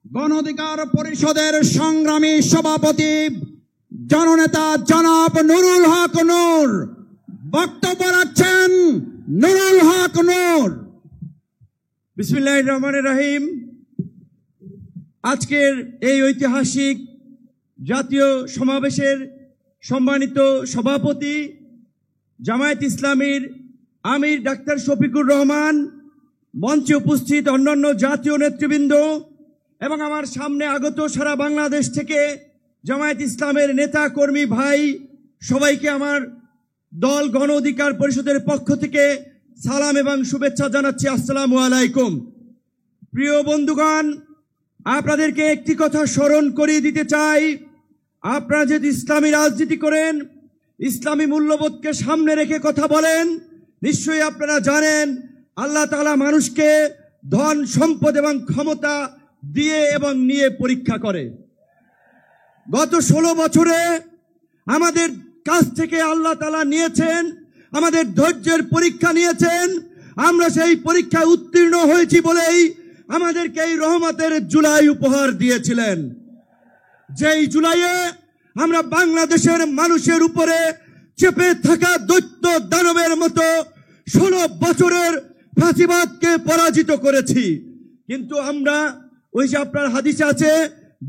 গণ অধিকার পরিষদের সংগ্রামী সভাপতি জননেতা জনাব নুরুল হক নূর। বক্তব্য রাখছেন নুরুল হক নূর। বিসমিল্লাহির রহমানির রহিম। আজকের এই ঐতিহাসিক জাতীয় সমাবেশের সম্মানিত সভাপতি জামায়াত ইসলামীর আমির ডাক্তার শফিকুর রহমান, মঞ্চে উপস্থিত অন্যান্য জাতীয় নেতৃবৃন্দ এবং আমার সামনে আগত সারা বাংলাদেশ থেকে জামায়াত ইসলামের নেতা কর্মী ভাই, সবাইকে আমার দল গণ অধিকার পরিষদের পক্ষ থেকে সালাম এবং শুভেচ্ছা জানাচ্ছি। আসসালামু আলাইকুম। প্রিয় বন্ধুগণ, আপনাদেরকে একটি কথা স্মরণ করিয়ে দিতে চাই। আপনারা যদি ইসলামী রাজনীতি করেন, ইসলামী মূল্যবোধকে সামনে রেখে কথা বলেন, নিশ্চয়ই আপনারা জানেন আল্লাহ তাআলা মানুষকে ধন সম্পদ এবং ক্ষমতা দিয়ে এবং নিয়ে পরীক্ষা করে। গত 16 বছরে আমাদের কাছ থেকে আল্লাহ তাআলা নিয়েছেন, আমাদের ধৈর্যের পরীক্ষা নিয়েছেন। আমরা সেই পরীক্ষায় উত্তীর্ণ হয়েছি বলেই আমাদেরকে এই রহমতের জুলাই উপহার দিয়েছিলেন। যেই জুলাইয়ে আমরা বাংলাদেশের মানুষের উপরে চেপে থাকা দৈত্য দানবের মতো 16 বছরের ফাঁসিবাদকে পরাজিত করেছি। কিন্তু আমরা ওই যে আপনার হাদিসে আছে,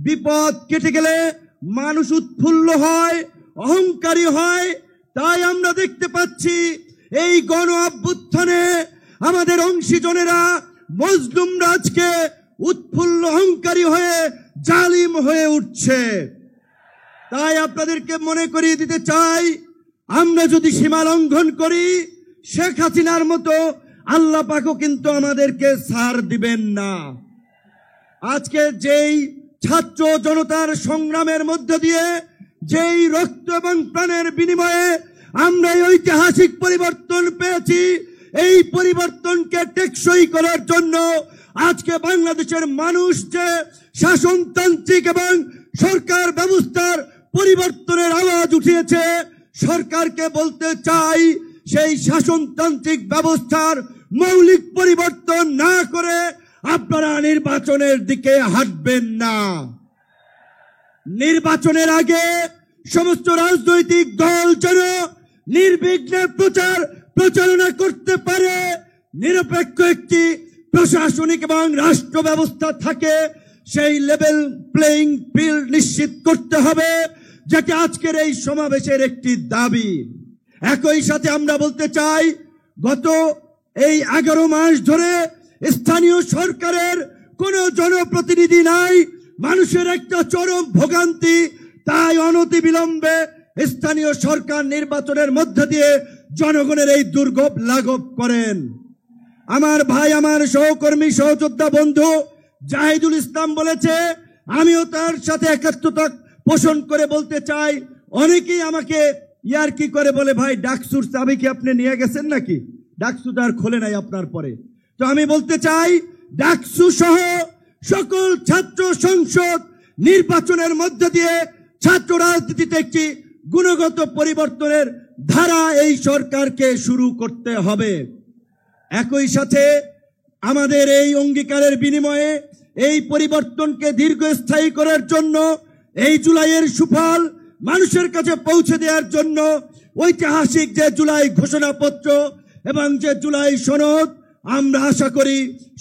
বিপদ কেটে গেলে মানুষ উৎফুল্ল হয়, অহংকারী হয়। তাই আমরা দেখতে পাচ্ছি এই গণ অভ্যুত্থানে আমাদের অংশীজনেরা, মজলুম রাজকে উৎফুল্ল অহংকারী হয়ে জালিম হয়ে উঠছে। তাই আপনাদেরকে মনে করিয়ে দিতে চাই, আমরা যদি সীমা লঙ্ঘন করি, শেখ হাসিনার মতো আল্লাহ পাকও কিন্তু আমাদেরকে ছাড় দিবেন না। আজকে যেই ছাত্র জনতার সংগ্রামের মধ্য দিয়ে, যেই রক্ত এবং প্রাণের বিনিময়ে আমরা এই ঐতিহাসিক পরিবর্তন পেয়েছি, এই পরিবর্তনকে টেকসই করার জন্য আজকে বাংলাদেশের মানুষ যে শাসনতান্ত্রিক এবং সরকার ব্যবস্থার পরিবর্তনের আওয়াজ উঠিয়েছে, সরকারকে বলতে চাই, সেই শাসনতান্ত্রিক ব্যবস্থার মৌলিক পরিবর্তন না করে আপনারা নির্বাচনের দিকে হাঁটবেন না। নির্বাচনের আগে সমস্ত রাজনৈতিক দল যেন নির্বিঘ্নে প্রচারণা করতে পারে, নিরপেক্ষ একটি প্রশাসনিক এবং রাষ্ট্র ব্যবস্থা থাকে, সেই লেভেল প্লেইং ফিল্ড নিশ্চিত করতে হবে, যেটা আজকের এই সমাবেশের একটি দাবি। একই সাথে আমরা বলতে চাই, গত এই 11 মাস ধরে স্থানীয় সরকারের কোনো জনপ্রতিনিধি নাই, মানুষের একটা চরম ভোগান্তি। তাই অনতিবিলম্বে স্থানীয় সরকার নির্বাচনের মধ্য দিয়ে জনগণের এই দুর্ভোগ লাঘব করেন। আমার ভাই, আমার সহকর্মী, সহযোদ্ধা বন্ধু জাহিদুল ইসলাম বলেছে, আমিও তার সাথে একাত্মতা পোষণ করে বলতে চাই। অনেকেই আমাকে ইয়ার্কি করে বলে, ভাই ডাকসুর চাবি কি আপনি নিয়ে গেছেন নাকি? ডাকসু তো আর খোলে নাই আপনার পরে। তো আমি বলতে চাই, ডাকসু সহ সকল ছাত্র সংসদ নির্বাচনের মধ্য দিয়ে ছাত্র রাজনীতিতে একটি গুণগত পরিবর্তনের ধারা এই সরকারকে শুরু করতে হবে। একই সাথে আমাদের এই অঙ্গীকারের বিনিময়ে এই পরিবর্তনকে দীর্ঘস্থায়ী করার জন্য, এই জুলাইয়ের সুফল মানুষের কাছে পৌঁছে দেওয়ার জন্য ঐতিহাসিক যে জুলাই ঘোষণাপত্র এবং যে জুলাই সনদ, আমরা আশা করি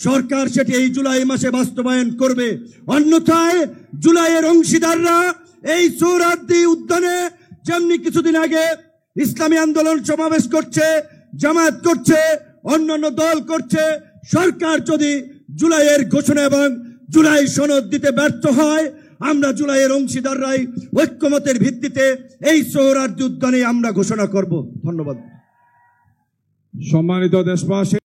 সরকার সেটি এই জুলাই মাসে বাস্তবায়ন করবে। অন্যথায় জুলাইয়ের অংশীদাররা এই সোহরাওয়ার্দী উদ্যানে যেমনি কিছুদিন আগে ইসলামী আন্দোলন সমাবেশ করছে, জামায়াত করছে, অন্যান্য দল করছে, সরকার যদি জুলাইয়ের ঘোষণা এবং জুলাই সনদ দিতে ব্যর্থ হয়, আমরা জুলাইয়ের অংশীদাররাই ঐক্যমতের ভিত্তিতে এই সোহরাওয়ার্দী উদ্যানে আমরা ঘোষণা করব। ধন্যবাদ। সম্মানিত দেশবাসী।